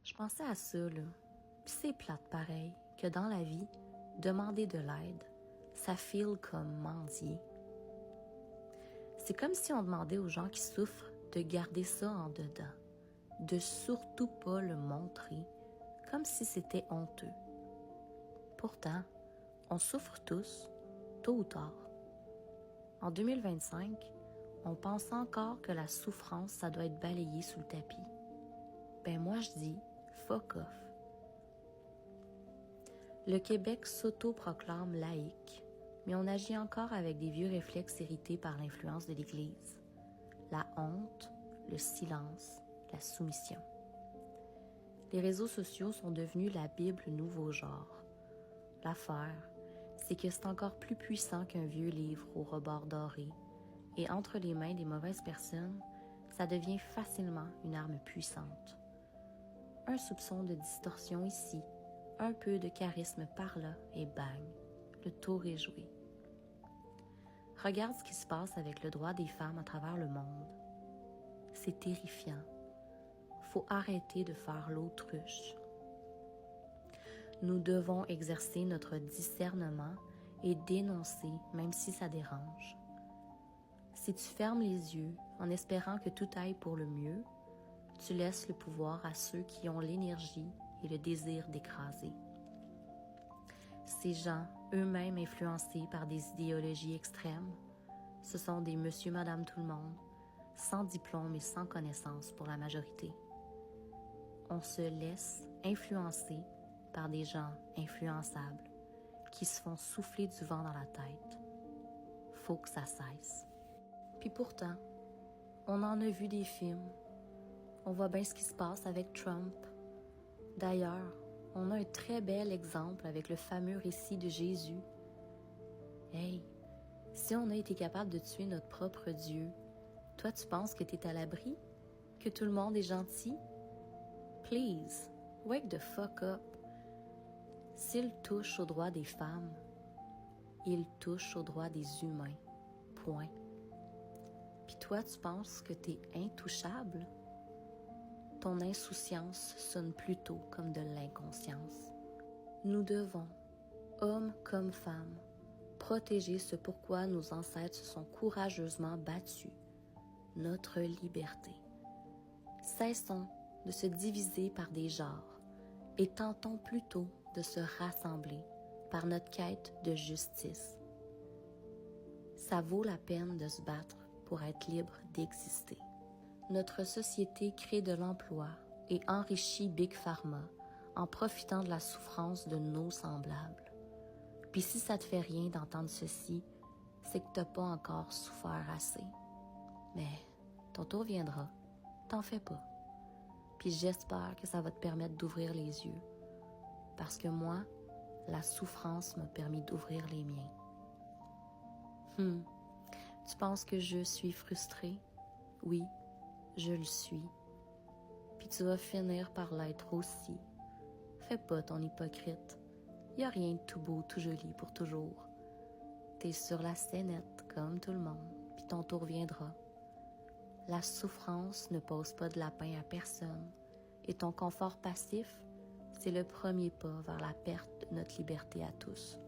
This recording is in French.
Je pensais à ça, là. Puis c'est plate pareil, que dans la vie, demander de l'aide, ça file comme mendier. C'est comme si on demandait aux gens qui souffrent de garder ça en dedans, de surtout pas le montrer, comme si c'était honteux. Pourtant, on souffre tous, tôt ou tard. En 2025, on pense encore que la souffrance, ça doit être balayé sous le tapis. Ben moi je dis, fuck off. Le Québec s'auto-proclame laïque, mais on agit encore avec des vieux réflexes hérités par l'influence de l'Église. La honte, le silence, la soumission. Les réseaux sociaux sont devenus la Bible nouveau genre. L'affaire, c'est que c'est encore plus puissant qu'un vieux livre au rebord doré, et entre les mains des mauvaises personnes, ça devient facilement une arme puissante. Un soupçon de distorsion ici, un peu de charisme par là, et bang, le tour est joué. Regarde ce qui se passe avec le droit des femmes à travers le monde. C'est terrifiant. Faut arrêter de faire l'autruche. Nous devons exercer notre discernement et dénoncer, même si ça dérange. Si tu fermes les yeux en espérant que tout aille pour le mieux, tu laisses le pouvoir à ceux qui ont l'énergie et le désir d'écraser. Ces gens, eux-mêmes influencés par des idéologies extrêmes, ce sont des monsieur, madame, tout le monde, sans diplôme et sans connaissance pour la majorité. On se laisse influencer par des gens influençables qui se font souffler du vent dans la tête. Faut que ça cesse. Puis pourtant, on en a vu des films. On voit bien ce qui se passe avec Trump. D'ailleurs, on a un très bel exemple avec le fameux récit de Jésus. Hey, si on a été capable de tuer notre propre Dieu, toi tu penses que t'es à l'abri? Que tout le monde est gentil? Please, wake the fuck up. S'il touche aux droits des femmes, il touche aux droits des humains. Point. Puis toi, tu penses que t'es intouchable? Ton insouciance sonne plutôt comme de l'inconscience. Nous devons, hommes comme femmes, protéger ce pourquoi nos ancêtres se sont courageusement battus, notre liberté. Cessons de se diviser par des genres et tentons plutôt de se rassembler par notre quête de justice. Ça vaut la peine de se battre pour être libre d'exister. Notre société crée de l'emploi et enrichit Big Pharma en profitant de la souffrance de nos semblables. Puis si ça te fait rien d'entendre ceci, c'est que t'as pas encore souffert assez. Mais ton tour viendra, t'en fais pas. Puis j'espère que ça va te permettre d'ouvrir les yeux. Parce que moi, la souffrance m'a permis d'ouvrir les miens. Tu penses que je suis frustrée? Oui, je le suis. Puis tu vas finir par l'être aussi. Fais pas ton hypocrite. Y a rien de tout beau, tout joli pour toujours. T'es sur la scénette comme tout le monde, puis ton tour viendra. La souffrance ne pose pas de lapin à personne, et ton confort passif, c'est le premier pas vers la perte de notre liberté à tous.